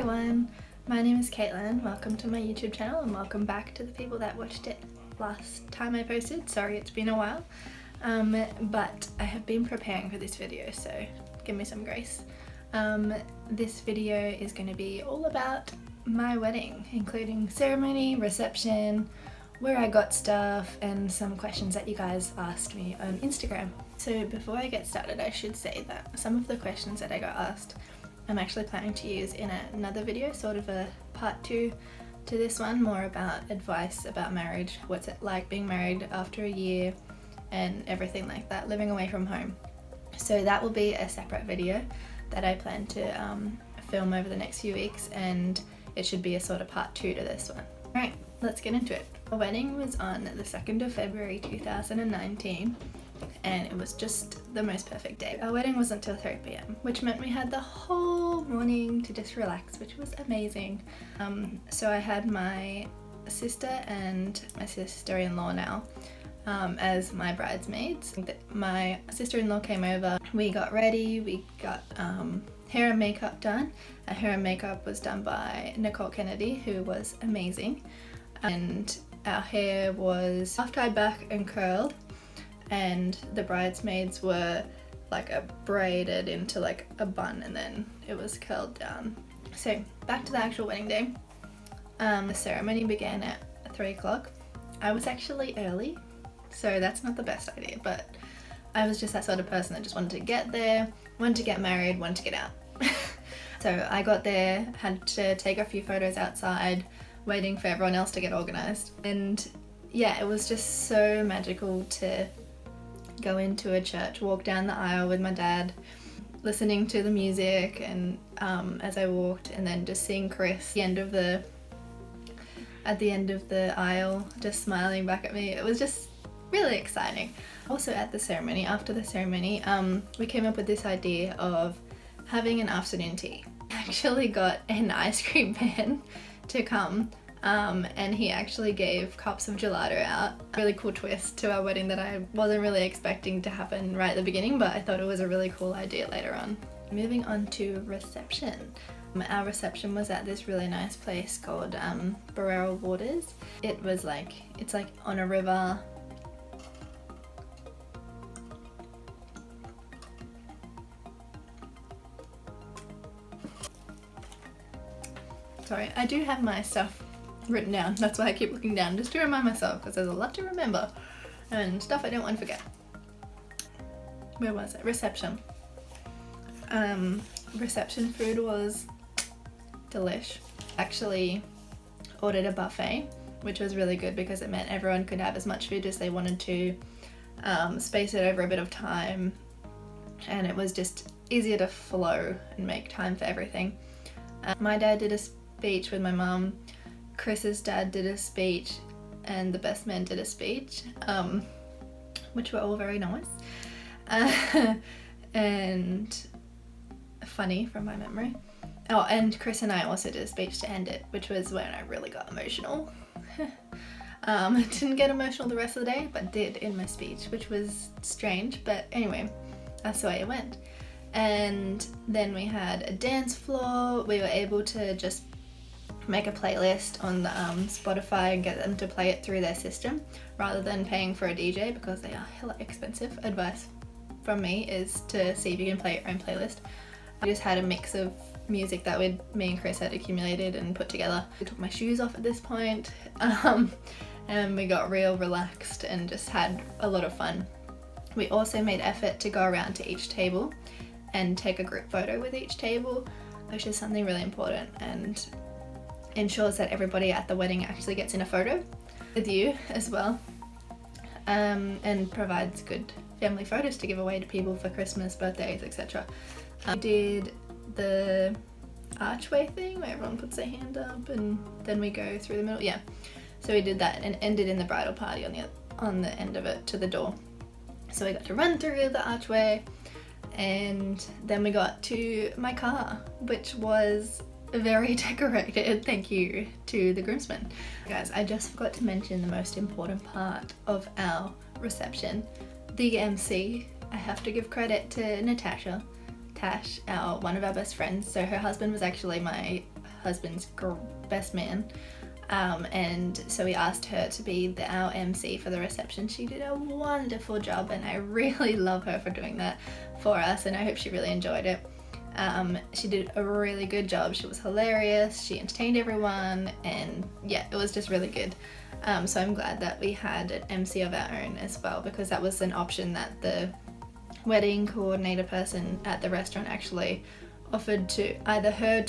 everyone, my name is Caitlin. Welcome to my YouTube channel and welcome back to the people that watched it last time I posted. Sorry it's been a while, but I have been preparing for this video, so give me some grace. This video is going to be all about my wedding, including ceremony, reception, where I got stuff, and some questions that you guys asked me on Instagram. So before I get started, I should say that some of the questions that I got asked I'm actually planning to use in another video, sort of a part 2 to this one, more about advice about marriage, what's it like being married after a year and everything like that, living away from home. So that will be a separate video that I plan to film over the next few weeks, and it should be a sort of part 2 to this one. Alright, let's get into it. The wedding was on the 2nd of February 2019 and it was just the most perfect day. Our wedding wasn't until 3 p.m, which meant we had the whole morning to just relax, which was amazing. So I had my sister and my sister-in-law now as my bridesmaids. My sister-in-law came over, we got ready, we got hair and makeup done. Our hair and makeup was done by Nicole Kennedy, who was amazing, and our hair was half tied back and curled, and the bridesmaids were like braided into like a bun and then it was curled down. So back to the actual wedding day. The ceremony began at 3 o'clock. I was actually early, so that's not the best idea, but I was just that sort of person that just wanted to get there, wanted to get married, wanted to get out. So I got there, had to take a few photos outside, waiting for everyone else to get organised. And yeah, it was just so magical to go into a church, walk down the aisle with my dad, listening to the music, and as I walked, and then just seeing Chris at the end of the aisle just smiling back at me. It was just really exciting. Also at the ceremony, after the ceremony, we came up with this idea of having an afternoon tea. I actually got an ice cream man to come, and he actually gave cups of gelato out. Really cool twist to our wedding that I wasn't really expecting to happen right at the beginning, but I thought it was a really cool idea later on. Moving on to reception. Our reception was at this really nice place called Barrel Waters. It's like on a river. Sorry, I do have my stuff written down, that's why I keep looking down, just to remind myself, because there's a lot to remember and stuff I don't want to forget. Where was it? Reception. Reception food was delish. Actually ordered a buffet, which was really good because it meant everyone could have as much food as they wanted to, space it over a bit of time, and it was just easier to flow and make time for everything. My dad did a speech with my mum, Chris's dad did a speech, and the best man did a speech, which were all very nice and funny from my memory. Oh, and Chris and I also did a speech to end it, which was when I really got emotional. I didn't get emotional the rest of the day, but did in my speech, which was strange, but anyway, that's the way it went. And then we had a dance floor. We were able to just make a playlist on the Spotify and get them to play it through their system rather than paying for a DJ, because they are hella expensive. Advice from me is to see if you can play your own playlist. I just had a mix of music that me and Chris had accumulated and put together. I took my shoes off at this point, and we got real relaxed and just had a lot of fun. We also made effort to go around to each table and take a group photo with each table, which is something really important and ensures that everybody at the wedding actually gets in a photo with you as well, and provides good family photos to give away to people for Christmas, birthdays, etc. We did the archway thing where everyone puts their hand up and then we go through the middle. Yeah, so we did that and ended in the bridal party on the end of it to the door. So we got to run through the archway, and then we got to my car, which was very decorated. Thank you to the groomsmen. Guys, I just forgot to mention the most important part of our reception, the MC. I have to give credit to Natasha, one of our best friends. So her husband was actually my husband's best man. And so we asked her to be our MC for the reception. She did a wonderful job, and I really love her for doing that for us, and I hope she really enjoyed it. She did a really good job. She was hilarious, she entertained everyone, and yeah, it was just really good. So I'm glad that we had an MC of our own as well, because that was an option that the wedding coordinator person at the restaurant actually offered to either her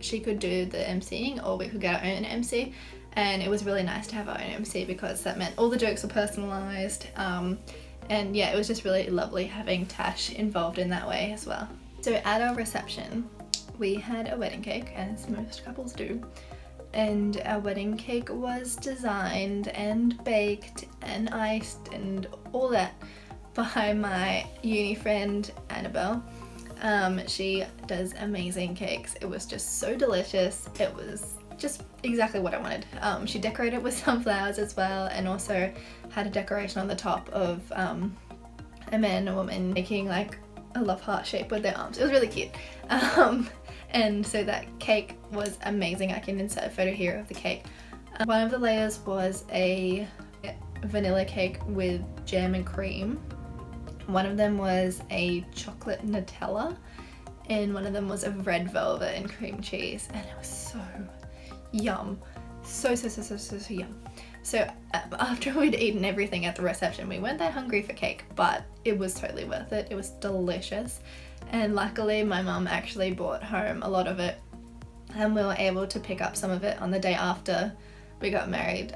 she could do the MCing, or we could get our own MC. And it was really nice to have our own MC, because that meant all the jokes were personalized, and yeah, it was just really lovely having Tash involved in that way as well. So at our reception we had a wedding cake, as most couples do, and our wedding cake was designed and baked and iced and all that by my uni friend Annabelle. She does amazing cakes. It was just so delicious. It was just exactly what I wanted. She decorated with sunflowers as well, and also had a decoration on the top of a man and a woman making like a love heart shape with their arms. It was really cute. And so that cake was amazing. I can insert a photo here of the cake. One of the layers was a vanilla cake with jam and cream. One of them was a chocolate Nutella, and one of them was a red velvet and cream cheese, and it was so yum. So yum. So after we'd eaten everything at the reception, we weren't that hungry for cake, but it was totally worth it. It was delicious, and luckily my mum actually brought home a lot of it, and we were able to pick up some of it on the day after we got married,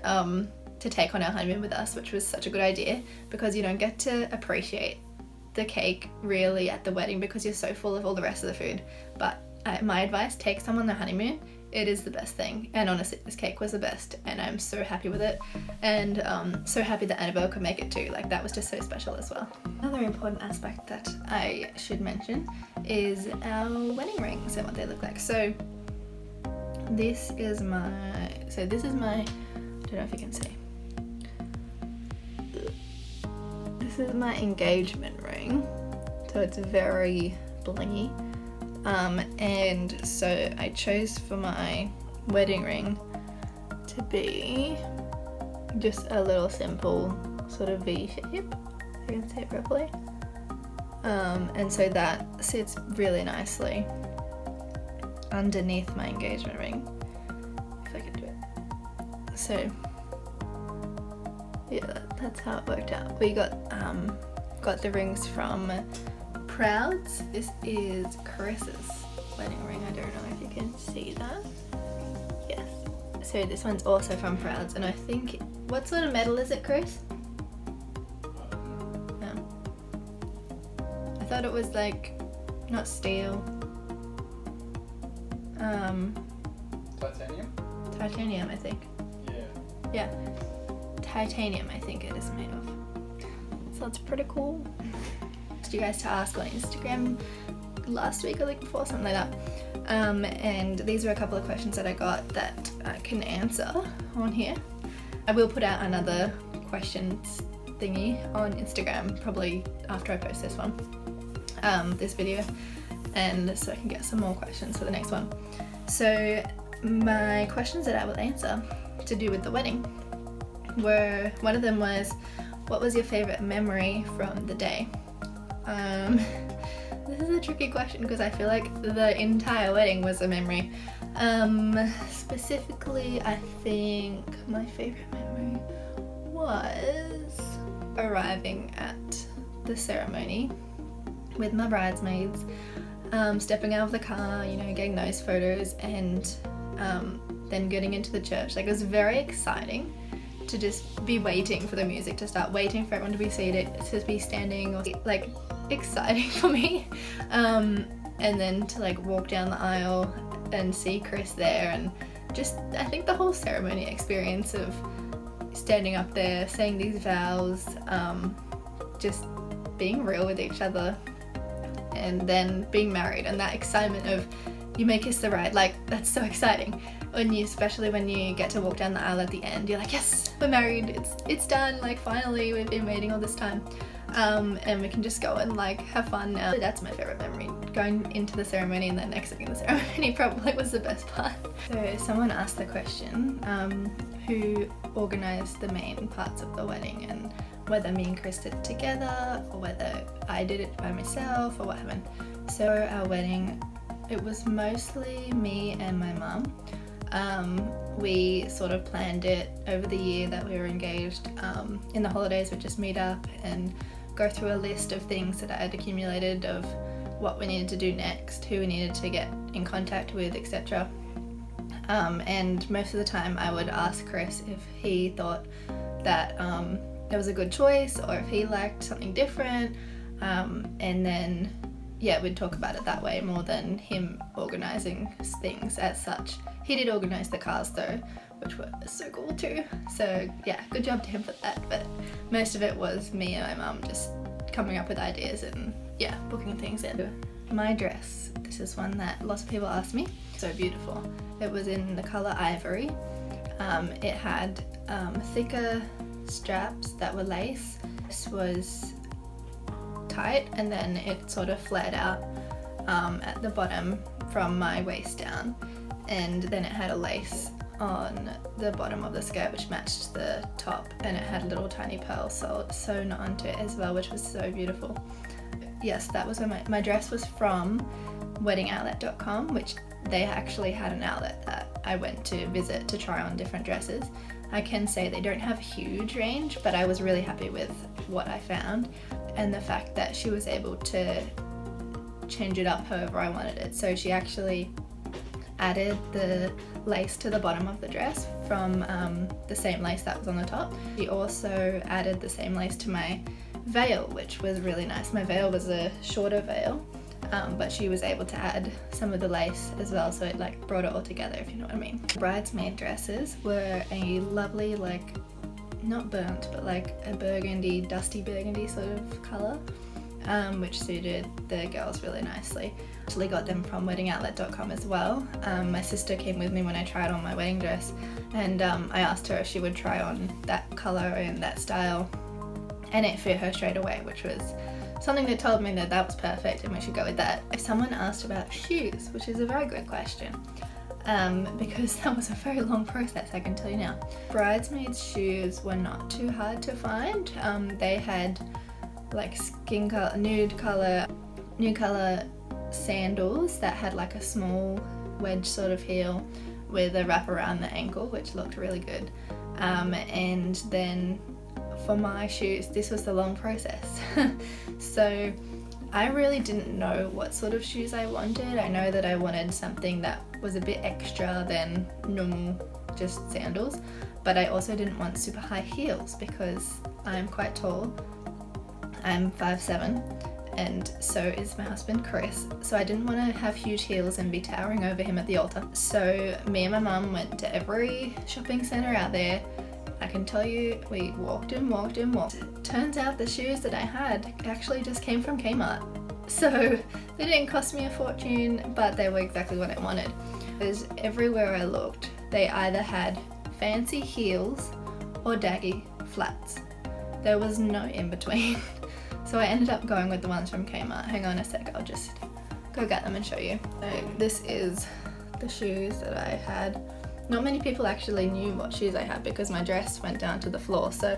to take on our honeymoon with us, which was such a good idea, because you don't get to appreciate the cake really at the wedding because you're so full of all the rest of the food. But my advice, take some on the honeymoon. It is the best thing, and honestly this cake was the best, and I'm so happy with it, and so happy that Annabelle could make it too. Like, that was just so special as well. Another important aspect that I should mention is our wedding rings and what they look like. So this is my, I don't know if you can see. This is my engagement ring, so it's very blingy, and so I chose for my wedding ring to be just a little simple sort of V shape, if I can say it properly, and so that sits really nicely underneath my engagement ring, if I can do it. So yeah, that's how it worked out. We got the rings from Prouds. This is Chris's wedding ring. I don't know if you can see that. Yes. So this one's also from Prouds, and I think, what sort of metal is it, Chris? No. I thought it was like, not steel. Titanium? Titanium, I think. Yeah. Yeah. Titanium, I think it is made of. So it's pretty cool. Asked you guys to ask on Instagram last week or the week before, something like that. And these are a couple of questions that I got that I can answer on here. I will put out another questions thingy on Instagram probably after I post this one, this video, and so I can get some more questions for the next one. So my questions that I will answer to do with the wedding were, one of them was, what was your favourite memory from the day? This is a tricky question because I feel like the entire wedding was a memory. Specifically, I think my favourite memory was arriving at the ceremony with my bridesmaids, stepping out of the car, you know, getting those photos, and then getting into the church. Like, it was very exciting to just be waiting for the music to start, waiting for everyone to be seated, to be standing, or like, exciting for me. And then to like walk down the aisle and see Chris there, and just, I think the whole ceremony experience of standing up there, saying these vows, just being real with each other, and then being married, and that excitement of you may kiss the bride, like, that's so exciting. When you, especially when you get to walk down the aisle at the end, you're like, yes, we're married, it's done, like, finally, we've been waiting all this time. and we can just go and like have fun now. That's my favorite memory, going into the ceremony and then exiting the ceremony probably was the best part. So someone asked the question, who organised the main parts of the wedding, and whether me and Chris did it together or whether I did it by myself or what happened. So our wedding, it was mostly me and my mum. We sort of planned it over the year that we were engaged. In the holidays we'd just meet up and go through a list of things that I had accumulated of what we needed to do next, who we needed to get in contact with, etc. And most of the time I would ask Chris if he thought that it was a good choice or if he liked something different, and then yeah, we'd talk about it that way more than him organising things as such. He did organise the cars though, which were so cool too. So yeah, good job to him for that. But most of it was me and my mum just coming up with ideas and yeah, booking things in. My dress, this is one that lots of people ask me. So beautiful. It was in the colour ivory. It had thicker straps that were lace. This was tight and then it sort of flared out at the bottom from my waist down, and then it had a lace on the bottom of the skirt which matched the top, and it had little tiny pearls sewn onto it as well, which was so beautiful. Yes, that was where my dress was from weddingoutlet.com, which they actually had an outlet that I went to visit to try on different dresses. I can say they don't have a huge range, but I was really happy with what I found and the fact that she was able to change it up however I wanted it. So she actually added the lace to the bottom of the dress from the same lace that was on the top. She also added the same lace to my veil, which was really nice. My veil was a shorter veil, but she was able to add some of the lace as well, so it like brought it all together, if you know what I mean. Bridesmaid dresses were a lovely, like, not burnt, but like a burgundy, dusty burgundy sort of colour, which suited the girls really nicely. Actually got them from weddingoutlet.com as well. My sister came with me when I tried on my wedding dress, and I asked her if she would try on that colour and that style, and it fit her straight away, which was something that told me that that was perfect and we should go with that. If someone asked about shoes, which is a very good question, because that was a very long process, I can tell you now. Bridesmaids' shoes were not too hard to find. They had like skin color, nude color sandals that had like a small wedge sort of heel with a wrap around the ankle, which looked really good. And then for my shoes, this was the long process. So I really didn't know what sort of shoes I wanted. I know that I wanted something that was a bit extra than normal just sandals, but I also didn't want super high heels because I'm quite tall. I'm 5'7", and so is my husband Chris, so I didn't want to have huge heels and be towering over him at the altar. So me and my mum went to every shopping centre out there. I can tell you, we walked and walked and walked. Turns out the shoes that I had actually just came from Kmart. So they didn't cost me a fortune, but they were exactly what I wanted. Because everywhere I looked, they either had fancy heels or daggy flats. There was no in between. So I ended up going with the ones from Kmart. Hang on a sec, I'll just go get them and show you. So this is the shoes that I had. Not many people actually knew what shoes I had because my dress went down to the floor, so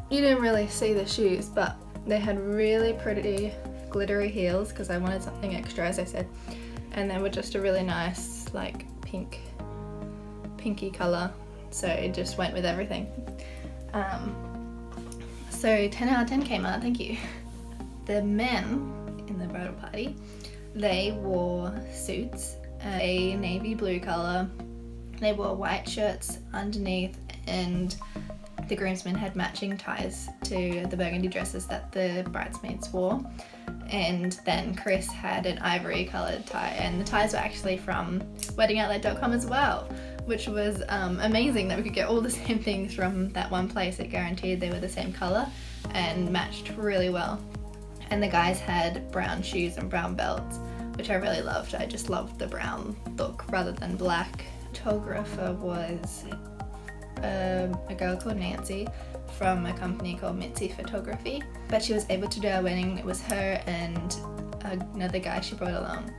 you didn't really see the shoes, but they had really pretty glittery heels because I wanted something extra, as I said, and they were just a really nice like pinky colour, so it just went with everything. So 10 out of 10 Kmart, thank you. The men in the bridal party, they wore suits, a navy blue colour. They wore white shirts underneath, and the groomsmen had matching ties to the burgundy dresses that the bridesmaids wore. And then Chris had an ivory coloured tie, and the ties were actually from weddingoutlet.com as well, which was amazing that we could get all the same things from that one place. It guaranteed they were the same colour and matched really well. And the guys had brown shoes and brown belts, which I really loved. I just loved the brown look rather than black. Photographer was a girl called Nancy from a company called Mitzi Photography, but she was able to do our wedding. It was her and another guy she brought along,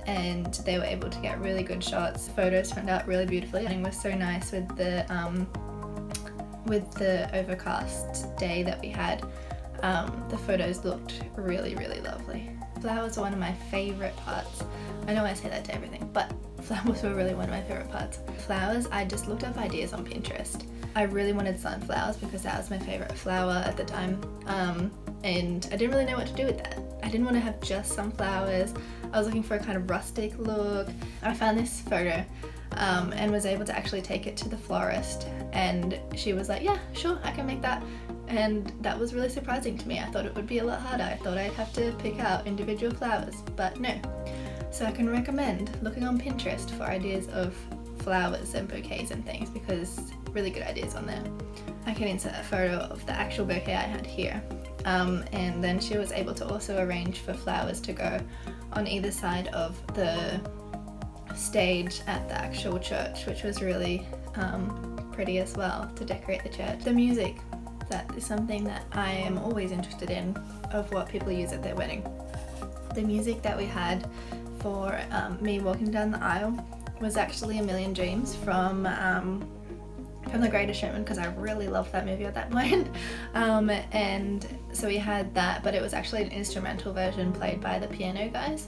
and they were able to get really good shots. Photos turned out really beautifully. It was so nice with the overcast day that we had. The photos looked really, really lovely. Flowers are one of my favourite parts. I know I say that to everything, but flowers were really one of my favourite parts. Flowers, I just looked up ideas on Pinterest. I really wanted sunflowers because that was my favourite flower at the time, and I didn't really know what to do with that. I didn't want to have just sunflowers. I was looking for a kind of rustic look. I found this photo and was able to actually take it to the florist, and she was like, yeah, sure, I can make that. And that was really surprising to me. I thought it would be a lot harder. I thought I'd have to pick out individual flowers, but no. So I can recommend looking on Pinterest for ideas of flowers and bouquets and things, because really good ideas on there. I can insert a photo of the actual bouquet I had here. And then she was able to also arrange for flowers to go on either side of the stage at the actual church, which was really pretty as well to decorate the church. The music, that is something that I am always interested in, of what people use at their wedding. The music that we had for me walking down the aisle was actually A Million Dreams from The Greatest Showman, because I really loved that movie at that point. And so we had that, but it was actually an instrumental version played by the piano guys,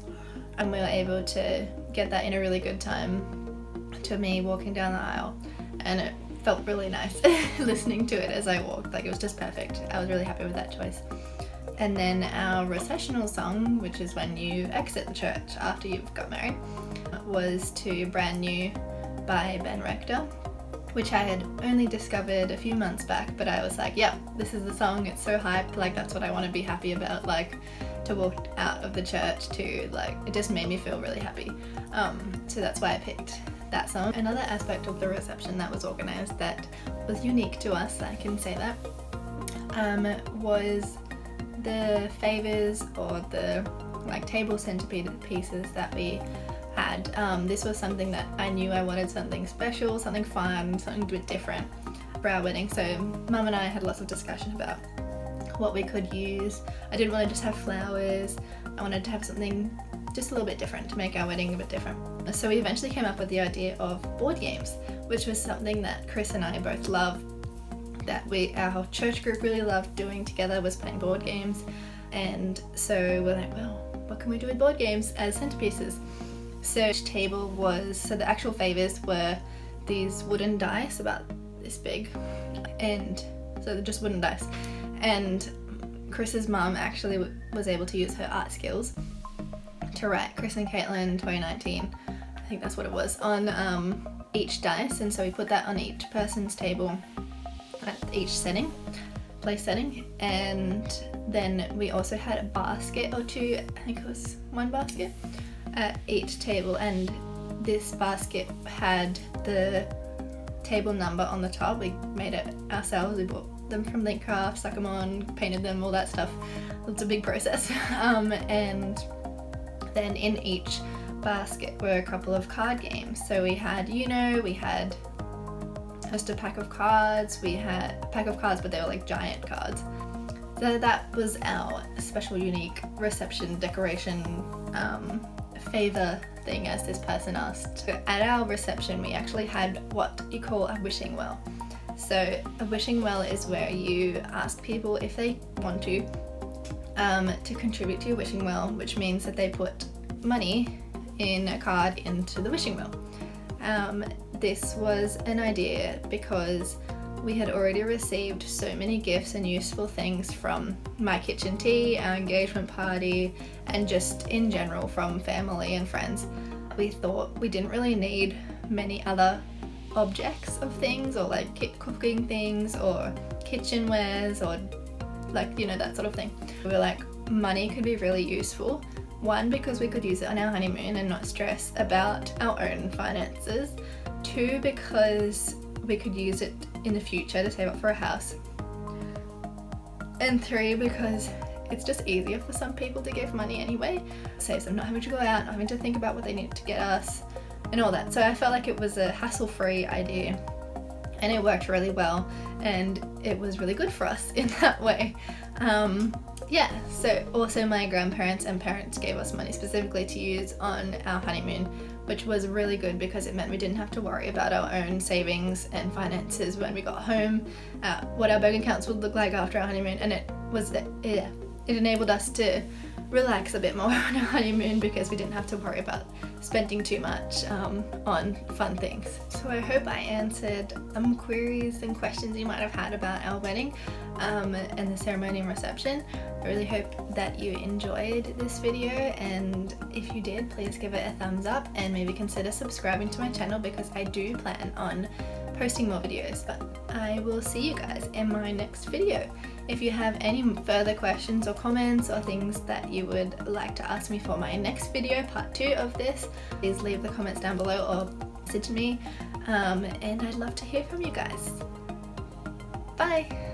and we were able to get that in a really good time to me walking down the aisle, and it felt really nice listening to it as I walked. Like, it was just perfect. I was really happy with that choice. And then our recessional song, which is when you exit the church after you've got married, was to Brand New by Ben Rector, which I had only discovered a few months back, but I was like, yeah, this is the song, it's so hyped, like that's what I want to be happy about, like to walk out of the church to, like, it just made me feel really happy. So that's why I picked that song. Another aspect of the reception that was organised that was unique to us, I can say that, was the favours, or the like table centerpieces that we had. This was something that I knew I wanted something special, something fun, something a bit different for our wedding. So Mum and I had lots of discussion about what we could use. I didn't want to just have flowers. I wanted to have something just a little bit different to make our wedding a bit different. So we eventually came up with the idea of board games, which was something that Chris and I both love, that our church group really loved doing together, was playing board games. And so we're like, well, what can we do with board games as centerpieces? So each table was, so the actual favours were these wooden dice about this big, and so they're just wooden dice. And Chris's mum actually was able to use her art skills to write Chris and Caitlin 2019, I think that's what it was, on each dice. And so we put that on each person's table at each place setting. And then we also had a basket or two, I think it was one basket at each table, and this basket had the table number on the top. We made it ourselves. We bought them from Link Craft, stuck them on, painted them, all that stuff. It's a big process. And then in each basket were a couple of card games. So we had we had just a pack of cards. We had a pack of cards, but they were like giant cards. So that was our special, unique reception decoration favour thing, as this person asked. So at our reception, we actually had what you call a wishing well. So a wishing well is where you ask people if they want to contribute to your wishing well, which means that they put money in a card into the wishing well. This was an idea because we had already received so many gifts and useful things from My Kitchen Tea, our engagement party, and just in general from family and friends. We thought we didn't really need many other objects of things, or like cooking things or kitchenwares, or like, that sort of thing. We were like, money could be really useful. One, because we could use it on our honeymoon and not stress about our own finances. Two, because we could use it in the future to save up for a house. And three, because it's just easier for some people to give money anyway. Saves them not having to go out, not having to think about what they need to get us and all that. So I felt like it was a hassle-free idea and it worked really well, and it was really good for us in that way. Yeah, so also my grandparents and parents gave us money specifically to use on our honeymoon, which was really good because it meant we didn't have to worry about our own savings and finances when we got home, what our bank accounts would look like after our honeymoon, and it enabled us to relax a bit more on our honeymoon because we didn't have to worry about spending too much on fun things. So I hope I answered queries and questions you might have had about our wedding and the ceremony and reception. I really hope that you enjoyed this video, and if you did, please give it a thumbs up and maybe consider subscribing to my channel because I do plan on posting more videos. But I will see you guys in my next video. If you have any further questions or comments or things that you would like to ask me for my next video, part 2 of this, please leave the comments down below or message me, and I'd love to hear from you guys. Bye!